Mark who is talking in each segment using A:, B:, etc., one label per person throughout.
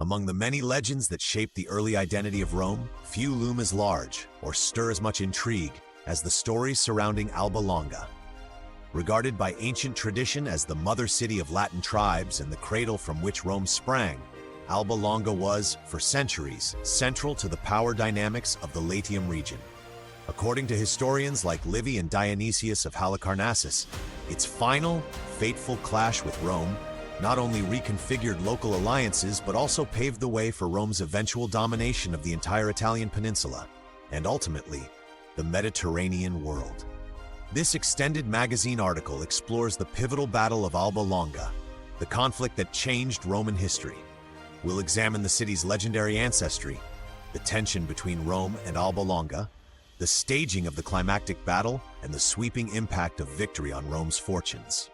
A: Among the many legends that shaped the early identity of Rome, few loom as large or stir as much intrigue as the stories surrounding Alba Longa. Regarded by ancient tradition as the mother city of Latin tribes and the cradle from which Rome sprang, Alba Longa was, for centuries, central to the power dynamics of the Latium region. According to historians like Livy and Dionysius of Halicarnassus, its final, fateful clash with Rome not only reconfigured local alliances but also paved the way for Rome's eventual domination of the entire Italian peninsula, and ultimately, the Mediterranean world. This extended magazine article explores the pivotal Battle of Alba Longa, the conflict that changed Roman history. We'll examine the city's legendary ancestry, the tension between Rome and Alba Longa, the staging of the climactic battle, and the sweeping impact of victory on Rome's fortunes.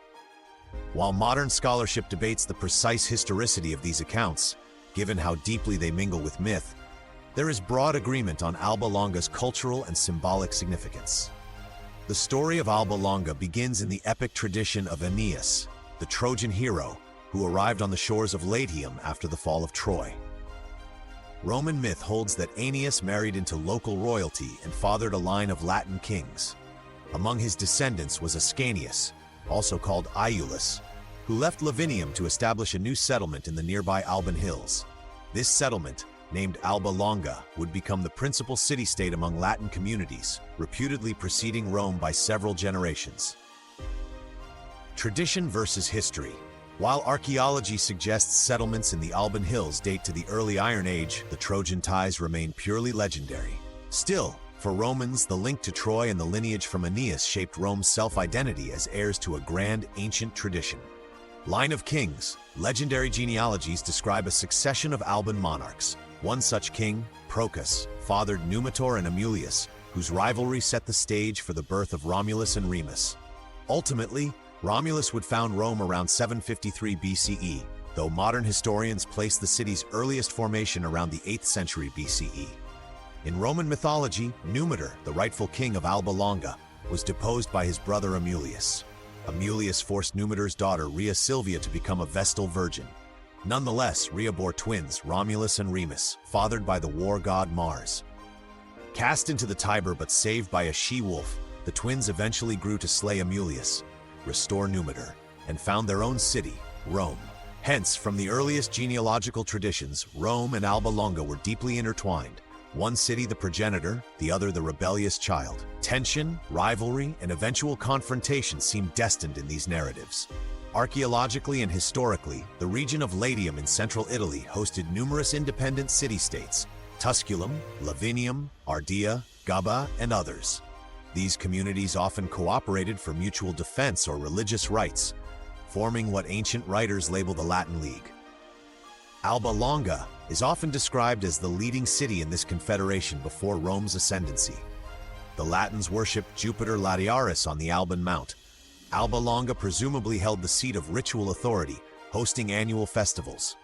A: While modern scholarship debates the precise historicity of these accounts, given how deeply they mingle with myth, there is broad agreement on Alba Longa's cultural and symbolic significance. The story of Alba Longa begins in the epic tradition of Aeneas, the Trojan hero who arrived on the shores of Latium after the fall of Troy. Roman myth holds that Aeneas married into local royalty and fathered a line of Latin kings. Among his descendants was Ascanius, also called Iulus, who left Lavinium to establish a new settlement in the nearby Alban Hills. This settlement, named Alba Longa, would become the principal city-state among Latin communities, reputedly preceding Rome by several generations. Tradition versus history. While archaeology suggests settlements in the Alban Hills date to the early Iron Age, the Trojan ties remain purely legendary. Still, for Romans, the link to Troy and the lineage from Aeneas shaped Rome's self-identity as heirs to a grand ancient tradition. Line of kings. Legendary genealogies describe a succession of Alban monarchs. One such king, Procas, fathered Numitor and Amulius, whose rivalry set the stage for the birth of Romulus and Remus. Ultimately, Romulus would found Rome around 753 BCE, though modern historians place the city's earliest formation around the 8th century BCE. In Roman mythology, Numitor, the rightful king of Alba Longa, was deposed by his brother Amulius. Amulius forced Numitor's daughter Rhea Silvia to become a Vestal virgin. Nonetheless, Rhea bore twins, Romulus and Remus, fathered by the war god Mars. Cast into the Tiber but saved by a she-wolf, the twins eventually grew to slay Amulius, restore Numitor, and found their own city, Rome. Hence, from the earliest genealogical traditions, Rome and Alba Longa were deeply intertwined. One city the progenitor, the other the rebellious child. Tension, rivalry, and eventual confrontation seem destined in these narratives. Archaeologically and historically, the region of Latium in central Italy hosted numerous independent city-states: Tusculum, Lavinium, Ardea, Gabba, and others. These communities often cooperated for mutual defense or religious rights, forming what ancient writers label the Latin League. Alba Longa is often described as the leading city in this confederation before Rome's ascendancy. The Latins worshipped Jupiter Latiaris on the Alban Mount. Alba Longa presumably held the seat of ritual authority, hosting annual festivals.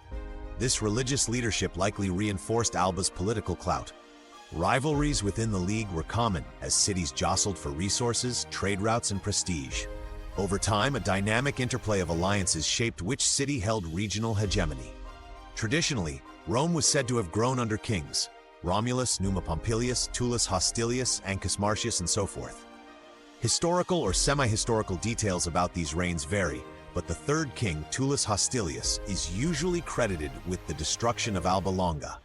A: This religious leadership likely reinforced Alba's political clout. Rivalries within the league were common as cities jostled for resources, trade routes, and prestige. Over time, a dynamic interplay of alliances shaped which city held regional hegemony. Traditionally, Rome was said to have grown under kings: Romulus, Numa Pompilius, Tullus Hostilius, Ancus Marcius, and so forth. Historical or semi-historical details about these reigns vary, but the third king, Tullus Hostilius, is usually credited with the destruction of Alba Longa.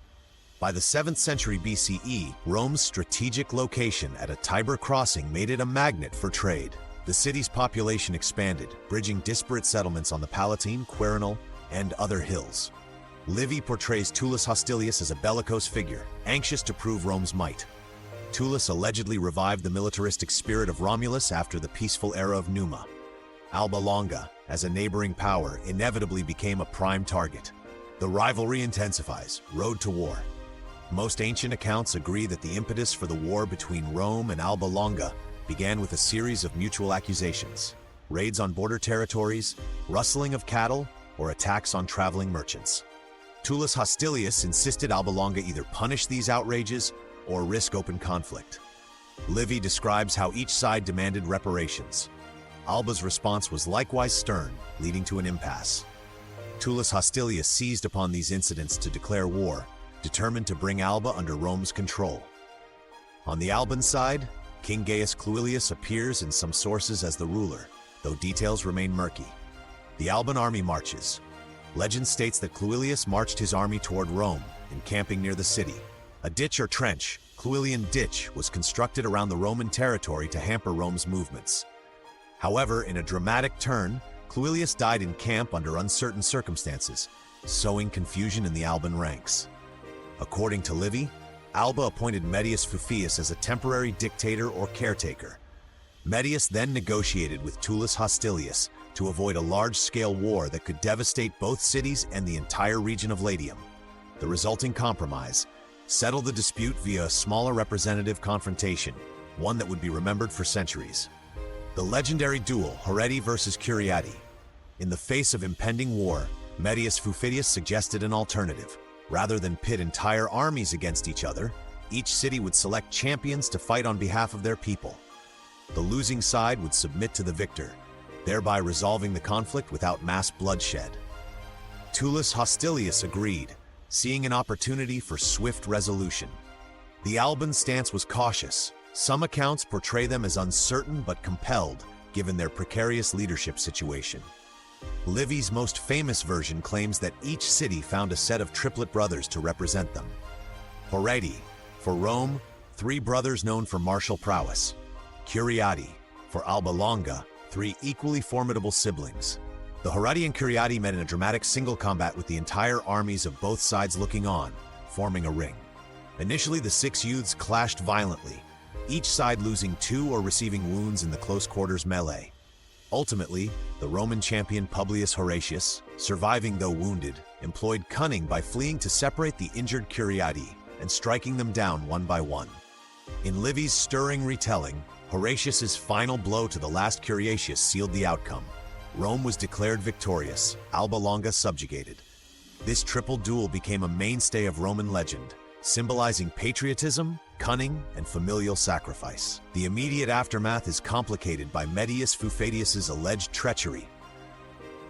A: By the 7th century BCE, Rome's strategic location at a Tiber crossing made it a magnet for trade. The city's population expanded, bridging disparate settlements on the Palatine, Quirinal, and other hills. Livy portrays Tullus Hostilius as a bellicose figure, anxious to prove Rome's might. Tullus allegedly revived the militaristic spirit of Romulus after the peaceful era of Numa. Alba Longa, as a neighboring power, inevitably became a prime target. The rivalry intensifies, road to war. Most ancient accounts agree that the impetus for the war between Rome and Alba Longa began with a series of mutual accusations: raids on border territories, rustling of cattle, or attacks on traveling merchants. Tullus Hostilius insisted Alba Longa either punish these outrages or risk open conflict. Livy describes how each side demanded reparations. Alba's response was likewise stern, leading to an impasse. Tullus Hostilius seized upon these incidents to declare war, determined to bring Alba under Rome's control. On the Alban side, King Gaius Cluilius appears in some sources as the ruler, though details remain murky. The Alban army marches. Legend states that Cluilius marched his army toward Rome, encamping near the city. A ditch or trench, Cluilian ditch, was constructed around the Roman territory to hamper Rome's movements. However, in a dramatic turn, Cluilius died in camp under uncertain circumstances, sowing confusion in the Alban ranks. According to Livy, Alba appointed Medius Fufius as a temporary dictator or caretaker. Medius then negotiated with Tullus Hostilius to avoid a large-scale war that could devastate both cities and the entire region of Latium. The resulting compromise settled the dispute via a smaller representative confrontation, one that would be remembered for centuries. The legendary duel, Horatii versus Horatii. In the face of impending war, Medius Fufidius suggested an alternative. Rather than pit entire armies against each other, each city would select champions to fight on behalf of their people. The losing side would submit to the victor, thereby resolving the conflict without mass bloodshed. Tullus Hostilius agreed, seeing an opportunity for swift resolution. The Alban stance was cautious. Some accounts portray them as uncertain but compelled, given their precarious leadership situation. Livy's most famous version claims that each city found a set of triplet brothers to represent them. Horatii, for Rome, 3 brothers known for martial prowess. Horatii, for Alba Longa, 3 equally formidable siblings. The Horatii and Horatii met in a dramatic single combat with the entire armies of both sides looking on, forming a ring. Initially, the 6 youths clashed violently, each side losing 2 or receiving wounds in the close quarters melee. Ultimately, the Roman champion Publius Horatius, surviving though wounded, employed cunning by fleeing to separate the injured Horatii and striking them down one by one. In Livy's stirring retelling, Horatius's final blow to the last Horatius sealed the outcome. Rome was declared victorious, Alba Longa subjugated. This triple duel became a mainstay of Roman legend, symbolizing patriotism, cunning, and familial sacrifice. The immediate aftermath is complicated by Medius Fufidius's alleged treachery.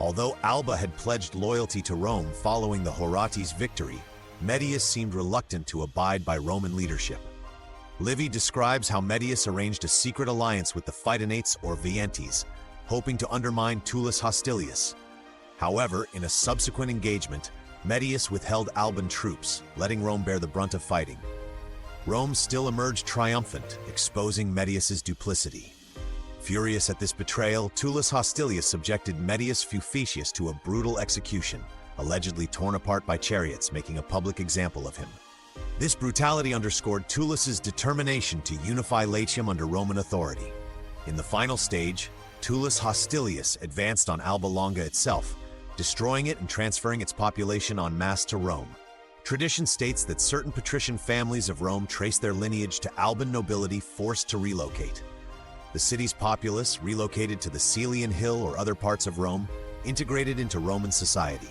A: Although Alba had pledged loyalty to Rome following the Horati's victory, Medius seemed reluctant to abide by Roman leadership. Livy describes how Medius arranged a secret alliance with the Fidenates or Veientes, hoping to undermine Tullus Hostilius. However, in a subsequent engagement, Medius withheld Alban troops, letting Rome bear the brunt of fighting. Rome still emerged triumphant, exposing Medius's duplicity. Furious at this betrayal, Tullus Hostilius subjected Medius Fufidius to a brutal execution, allegedly torn apart by chariots, making a public example of him. This brutality underscored Tullus's determination to unify Latium under Roman authority. In the final stage, Tullus Hostilius advanced on Alba Longa itself, destroying it and transferring its population en masse to Rome. Tradition states that certain patrician families of Rome trace their lineage to Alban nobility forced to relocate. The city's populace relocated to the Celian Hill or other parts of Rome, integrated into Roman society.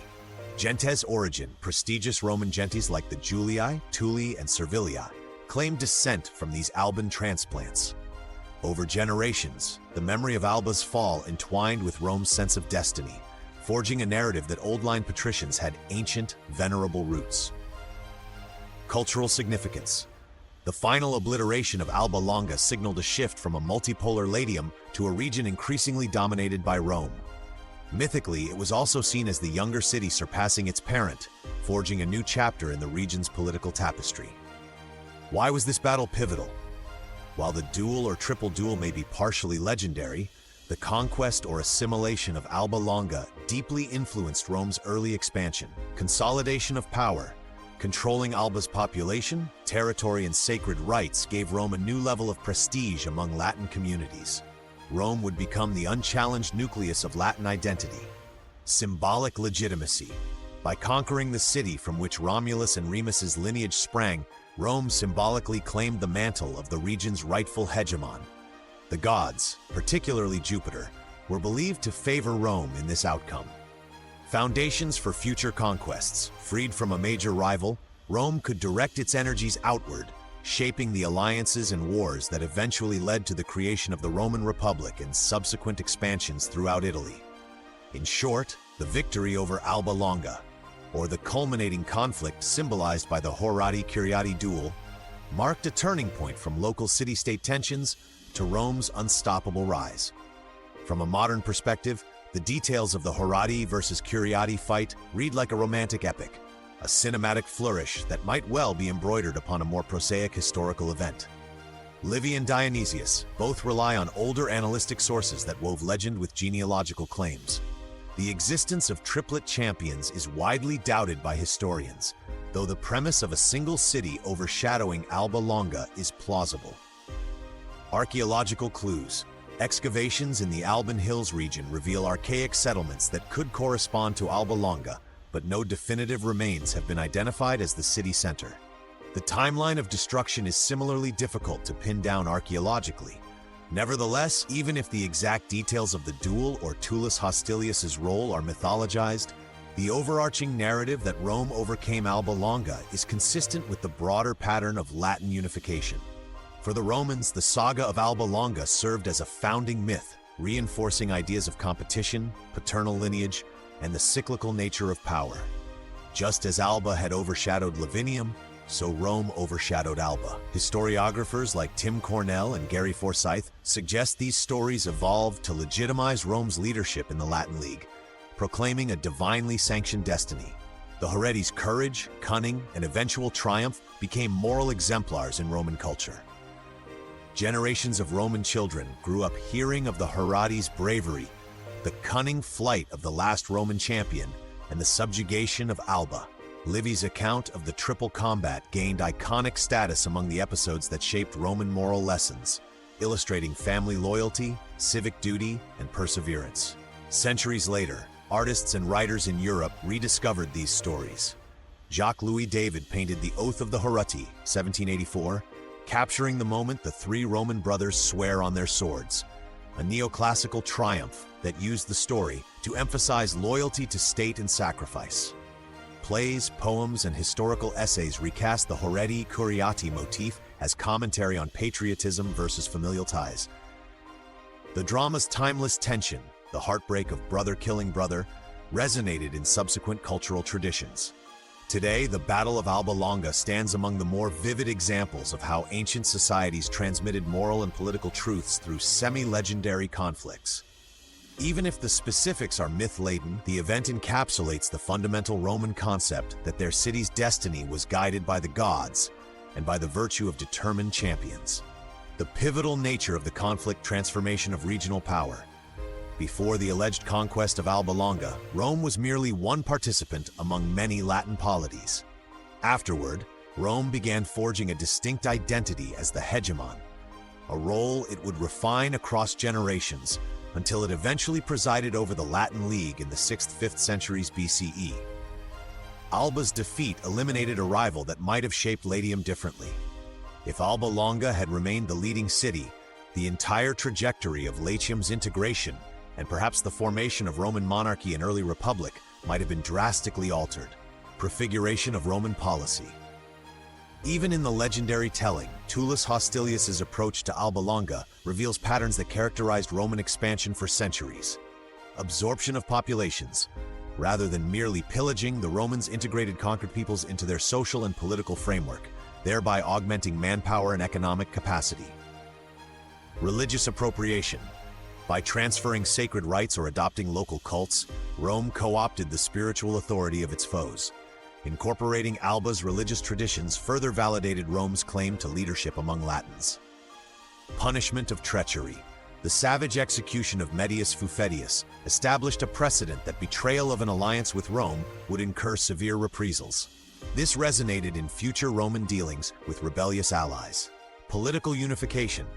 A: Gentes origin, prestigious Roman gentes like the Julii, Tulli, and Servilia, claimed descent from these Alban transplants. Over generations, the memory of Alba's fall entwined with Rome's sense of destiny, forging a narrative that old-line patricians had ancient, venerable roots. Cultural significance. The final obliteration of Alba Longa signaled a shift from a multipolar Latium to a region increasingly dominated by Rome. Mythically, it was also seen as the younger city surpassing its parent, forging a new chapter in the region's political tapestry. Why was this battle pivotal? While the duel or triple duel may be partially legendary, the conquest or assimilation of Alba Longa deeply influenced Rome's early expansion. Consolidation of power, controlling Alba's population, territory, and sacred rites gave Rome a new level of prestige among Latin communities. Rome would become the unchallenged nucleus of Latin identity. Symbolic legitimacy. By conquering the city from which Romulus and Remus's lineage sprang, Rome symbolically claimed the mantle of the region's rightful hegemon. The gods, particularly Jupiter, were believed to favor Rome in this outcome. Foundations for future conquests. Freed from a major rival, Rome could direct its energies outward, shaping the alliances and wars that eventually led to the creation of the Roman Republic and subsequent expansions throughout Italy. In short, the victory over Alba Longa, or the culminating conflict symbolized by the Horatii duel, marked a turning point from local city-state tensions to Rome's unstoppable rise. From a modern perspective, the details of the Horatii versus Curiati fight read like a romantic epic, a cinematic flourish that might well be embroidered upon a more prosaic historical event. Livy and Dionysius both rely on older annalistic sources that wove legend with genealogical claims. The existence of triplet champions is widely doubted by historians, though the premise of a single city overshadowing Alba Longa is plausible. Archaeological clues. Excavations in the Alban Hills region reveal archaic settlements that could correspond to Alba Longa, but no definitive remains have been identified as the city center. The timeline of destruction is similarly difficult to pin down archaeologically. Nevertheless, even if the exact details of the duel or Tullus Hostilius's role are mythologized, the overarching narrative that Rome overcame Alba Longa is consistent with the broader pattern of Latin unification. For the Romans, the saga of Alba Longa served as a founding myth, reinforcing ideas of competition, paternal lineage, and the cyclical nature of power. Just as Alba had overshadowed Lavinium, so Rome overshadowed Alba. Historiographers like Tim Cornell and Gary Forsyth suggest these stories evolved to legitimize Rome's leadership in the Latin League, proclaiming a divinely sanctioned destiny. The Horatii's courage, cunning, and eventual triumph became moral exemplars in Roman culture. Generations of Roman children grew up hearing of the Horatii's bravery, the cunning flight of the last Roman champion, and the subjugation of Alba. Livy's account of the triple combat gained iconic status among the episodes that shaped Roman moral lessons, illustrating family loyalty, civic duty, and perseverance. Centuries later, artists and writers in Europe rediscovered these stories. Jacques-Louis David painted The Oath of the Horatii, 1784, capturing the moment the three Roman brothers swear on their swords, a neoclassical triumph that used the story to emphasize loyalty to state and sacrifice. Plays, poems, and historical essays recast the Horatii Curiati motif as commentary on patriotism versus familial ties. The drama's timeless tension, the heartbreak of brother killing brother, resonated in subsequent cultural traditions. Today, the Battle of Alba Longa stands among the more vivid examples of how ancient societies transmitted moral and political truths through semi-legendary conflicts. Even if the specifics are myth-laden, the event encapsulates the fundamental Roman concept that their city's destiny was guided by the gods and by the virtue of determined champions. The pivotal nature of the conflict transformation of regional power. Before the alleged conquest of Alba Longa, Rome was merely one participant among many Latin polities. Afterward, Rome began forging a distinct identity as the hegemon, a role it would refine across generations until it eventually presided over the Latin League in the 6th–5th centuries BCE. Alba's defeat eliminated a rival that might have shaped Latium differently. If Alba Longa had remained the leading city, the entire trajectory of Latium's integration and perhaps the formation of Roman monarchy and early republic might have been drastically altered. Prefiguration of Roman policy. Even in the legendary telling, Tullus Hostilius's approach to Alba Longa reveals patterns that characterized Roman expansion for centuries. Absorption of populations. Rather than merely pillaging, the Romans integrated conquered peoples into their social and political framework, thereby augmenting manpower and economic capacity. Religious appropriation. By transferring sacred rites or adopting local cults, Rome co-opted the spiritual authority of its foes. Incorporating Alba's religious traditions further validated Rome's claim to leadership among Latins. Punishment of treachery. The savage execution of Medius Fufetius established a precedent that betrayal of an alliance with Rome would incur severe reprisals. This resonated in future Roman dealings with rebellious allies. Political unification.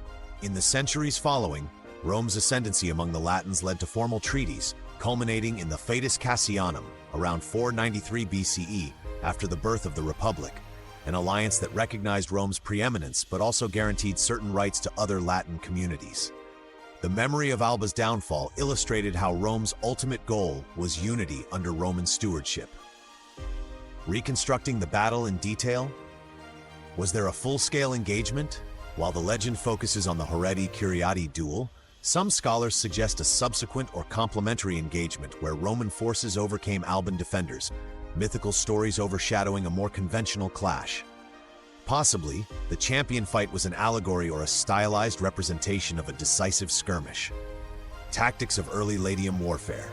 A: In the centuries following, Rome's ascendancy among the Latins led to formal treaties, culminating in the Fatus Cassianum around 493 BCE after the birth of the Republic, an alliance that recognized Rome's preeminence but also guaranteed certain rights to other Latin communities. The memory of Alba's downfall illustrated how Rome's ultimate goal was unity under Roman stewardship. Reconstructing the battle in detail? Was there a full-scale engagement? While the legend focuses on the Horatii Curiati duel, Some scholars suggest a subsequent or complementary engagement where Roman forces overcame Alban defenders, mythical stories overshadowing a more conventional clash. Possibly, the champion fight was an allegory or a stylized representation of a decisive skirmish. Tactics of early Latium warfare.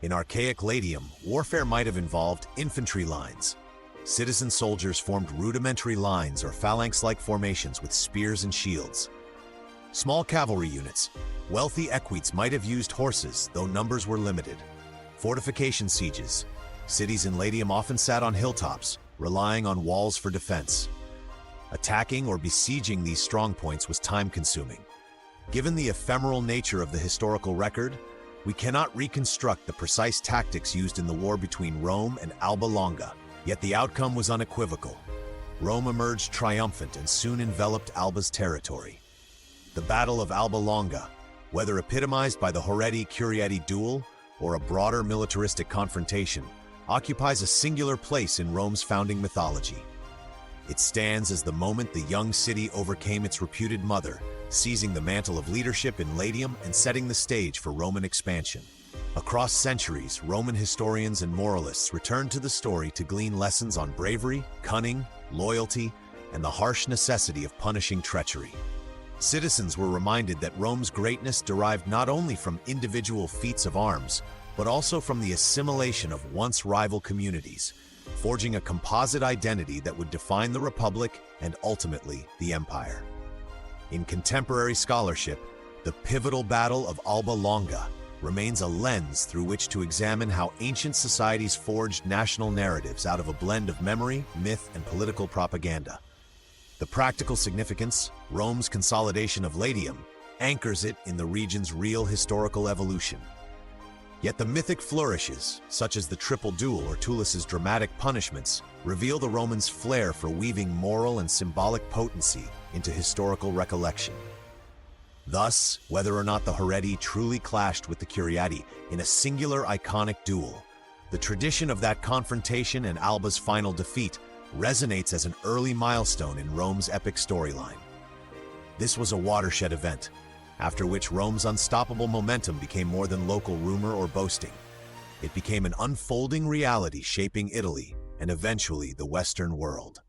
A: In archaic Latium, warfare might have involved infantry lines. Citizen soldiers formed rudimentary lines or phalanx-like formations with spears and shields. Small cavalry units. Wealthy equites might have used horses, though numbers were limited. Fortification sieges. Cities in Latium often sat on hilltops, relying on walls for defense. Attacking or besieging these strongpoints was time-consuming. Given the ephemeral nature of the historical record, we cannot reconstruct the precise tactics used in the war between Rome and Alba Longa, yet the outcome was unequivocal. Rome emerged triumphant and soon enveloped Alba's territory. The Battle of Alba Longa, whether epitomized by the Horatii-Curiatii duel or a broader militaristic confrontation, occupies a singular place in Rome's founding mythology. It stands as the moment the young city overcame its reputed mother, seizing the mantle of leadership in Latium and setting the stage for Roman expansion. Across centuries, Roman historians and moralists returned to the story to glean lessons on bravery, cunning, loyalty, and the harsh necessity of punishing treachery. Citizens were reminded that Rome's greatness derived not only from individual feats of arms, but also from the assimilation of once rival communities, forging a composite identity that would define the Republic and ultimately the Empire. In contemporary scholarship, the pivotal Battle of Alba Longa remains a lens through which to examine how ancient societies forged national narratives out of a blend of memory, myth, and political propaganda. The practical significance, Rome's consolidation of Latium, anchors it in the region's real historical evolution. Yet the mythic flourishes, such as the Triple Duel or Tullus's dramatic punishments, reveal the Romans' flair for weaving moral and symbolic potency into historical recollection. Thus, whether or not the Horatii truly clashed with the Curiatii in a singular iconic duel, the tradition of that confrontation and Alba's final defeat resonates as an early milestone in Rome's epic storyline. This was a watershed event, after which Rome's unstoppable momentum became more than local rumor or boasting. It became an unfolding reality shaping Italy and eventually the Western world.